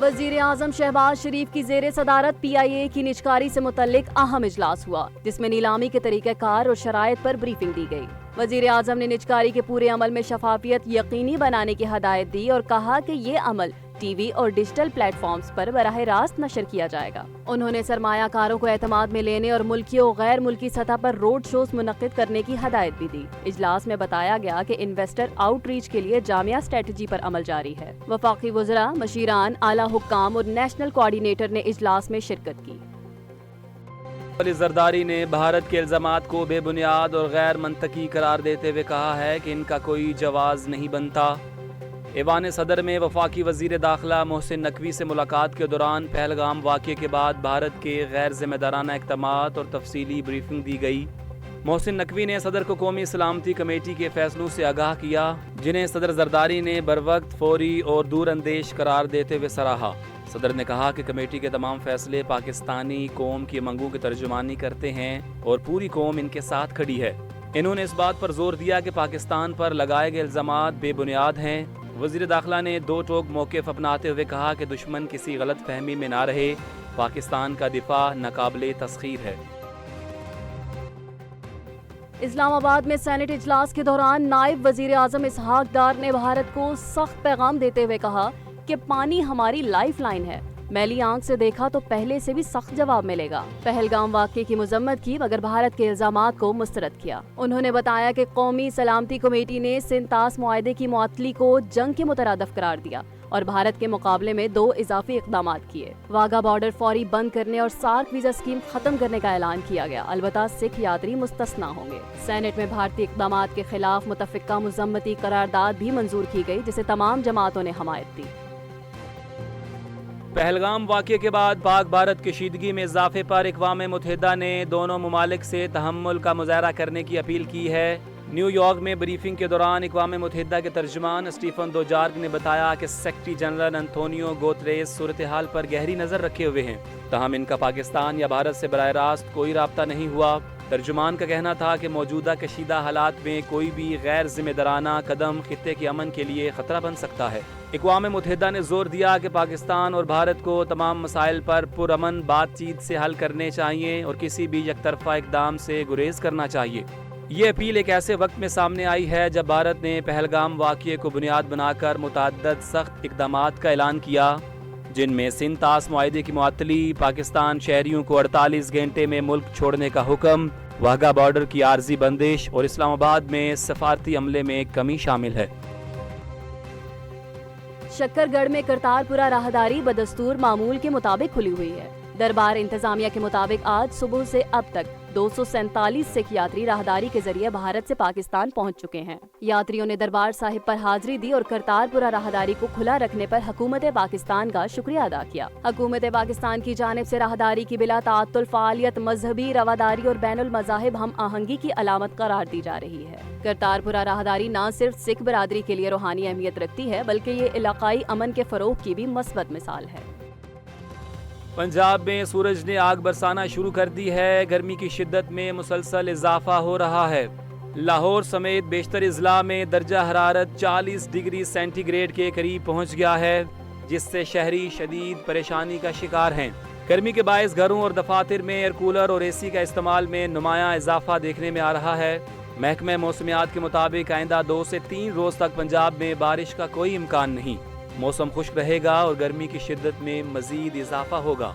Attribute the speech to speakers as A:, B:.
A: وزیر اعظم شہباز شریف کی زیر صدارت پی آئی اے کی نجکاری سے متعلق اہم اجلاس ہوا، جس میں نیلامی کے طریقہ کار اور شرائط پر بریفنگ دی گئی۔ وزیر اعظم نے نجکاری کے پورے عمل میں شفافیت یقینی بنانے کی ہدایت دی اور کہا کہ یہ عمل ٹی وی اور ڈیجیٹل پلیٹ فارمز پر براہ راست نشر کیا جائے گا۔ انہوں نے سرمایہ کاروں کو اعتماد میں لینے اور ملکی و غیر ملکی سطح پر روڈ شوز منعقد کرنے کی ہدایت بھی دی۔ اجلاس میں بتایا گیا کہ انویسٹر آؤٹ ریچ کے لیے جامع اسٹریٹجی پر عمل جاری ہے۔ وفاقی وزراء، مشیران، اعلیٰ حکام اور نیشنل کوآرڈینیٹر نے اجلاس میں شرکت کی۔
B: ولی زرداری نے بھارت کے الزامات کو بے بنیاد اور غیر منطقی قرار دیتے ہوئے کہا ہے کہ ان کا کوئی جواز نہیں بنتا۔ ایوان صدر میں وفاقی وزیر داخلہ محسن نقوی سے ملاقات کے دوران پہلگام واقعے کے بعد بھارت کے غیر ذمہ دارانہ اقدامات اور تفصیلی بریفنگ دی گئی۔ محسن نقوی نے صدر کو قومی سلامتی کمیٹی کے فیصلوں سے آگاہ کیا، جنہیں صدر زرداری نے بروقت، فوری اور دور اندیش قرار دیتے ہوئے سراہا۔ صدر نے کہا کہ کمیٹی کے تمام فیصلے پاکستانی قوم کی منگوں کی ترجمانی کرتے ہیں اور پوری قوم ان کے ساتھ کھڑی ہے۔ انہوں نے اس بات پر زور دیا کہ پاکستان پر لگائے گئے الزامات بے بنیاد ہیں۔ وزیر داخلہ نے دو ٹوک موقف اپناتے ہوئے کہا کہ دشمن کسی غلط فہمی میں نہ رہے، پاکستان کا دفاع ناقابل تسخیر ہے۔
A: اسلام آباد میں سینٹ اجلاس کے دوران نائب وزیر اعظم اسحاق ڈار نے بھارت کو سخت پیغام دیتے ہوئے کہا کہ پانی ہماری لائف لائن ہے، میلی آنکھ سے دیکھا تو پہلے سے بھی سخت جواب ملے گا۔ پہلگام واقعے کی مذمت کی مگر بھارت کے الزامات کو مسترد کیا۔ انہوں نے بتایا کہ قومی سلامتی کمیٹی نے سندھ طاس معاہدے کی معطلی کو جنگ کے مترادف قرار دیا اور بھارت کے مقابلے میں 2 اضافی اقدامات کیے۔ واگا بارڈر فوری بند کرنے اور سارک ویزا اسکیم ختم کرنے کا اعلان کیا گیا، البتہ سکھ یاتری مستثنیٰ ہوں گے۔ سینٹ میں بھارتی اقدامات کے خلاف متفقہ مذمتی قرارداد بھی منظور کی گئی، جسے تمام جماعتوں نے حمایت دی۔
B: پہلگام واقعے کے بعد پاک بھارت کشیدگی میں اضافے پر اقوام متحدہ نے دونوں ممالک سے تحمل کا مظاہرہ کرنے کی اپیل کی ہے۔ نیو یارک میں بریفنگ کے دوران اقوام متحدہ کے ترجمان اسٹیفن دوجارک نے بتایا کہ سیکرٹری جنرل انتونیو گوتریس صورتحال پر گہری نظر رکھے ہوئے ہیں، تاہم ان کا پاکستان یا بھارت سے براہ راست کوئی رابطہ نہیں ہوا۔ ترجمان کا کہنا تھا کہ موجودہ کشیدہ حالات میں کوئی بھی غیر ذمہ دارانہ قدم خطے کے امن کے لیے خطرہ بن سکتا ہے۔ اقوام متحدہ نے زور دیا کہ پاکستان اور بھارت کو تمام مسائل پر پرامن بات چیت سے حل کرنے چاہیے اور کسی بھی یک طرفہ اقدام سے گریز کرنا چاہیے۔ یہ اپیل ایک ایسے وقت میں سامنے آئی ہے جب بھارت نے پہلگام واقعے کو بنیاد بنا کر متعدد سخت اقدامات کا اعلان کیا، جن میں سندھ طاس معاہدے کی معطلی، پاکستان شہریوں کو 48 گھنٹے میں ملک چھوڑنے کا حکم، واہگہ بارڈر کی عارضی بندش اور اسلام آباد میں سفارتی عملے میں کمی شامل ہے۔
A: شکر گڑھ میں کرتارپورہ راہداری بدستور معمول کے مطابق کھلی ہوئی ہے۔ دربار انتظامیہ کے مطابق آج صبح سے اب تک 247 سکھ یاتری راہداری کے ذریعے بھارت سے پاکستان پہنچ چکے ہیں۔ یاتریوں نے دربار صاحب پر حاضری دی اور کرتارپورہ راہداری کو کھلا رکھنے پر حکومت پاکستان کا شکریہ ادا کیا۔ حکومت پاکستان کی جانب سے راہداری کی بلا تعطل فعالیت مذہبی رواداری اور بین المذاہب ہم آہنگی کی علامت قرار دی جا رہی ہے۔ کرتارپورہ راہداری نہ صرف سکھ برادری کے لیے روحانی اہمیت رکھتی ہے بلکہ یہ علاقائی امن کے فروغ کی بھی مثبت مثال ہے۔
B: پنجاب میں سورج نے آگ برسانا شروع کر دی ہے، گرمی کی شدت میں مسلسل اضافہ ہو رہا ہے۔ لاہور سمیت بیشتر اضلاع میں درجہ حرارت 40 ڈگری سینٹی گریڈ کے قریب پہنچ گیا ہے، جس سے شہری شدید پریشانی کا شکار ہیں۔ گرمی کے باعث گھروں اور دفاتر میں ایئر کولر اور اے سی کا استعمال میں نمایاں اضافہ دیکھنے میں آ رہا ہے۔ محکمہ موسمیات کے مطابق آئندہ 2 سے 3 روز تک پنجاب میں بارش کا کوئی امکان نہیں۔ موسم خشک رہے گا اور گرمی کی شدت میں مزید اضافہ ہوگا۔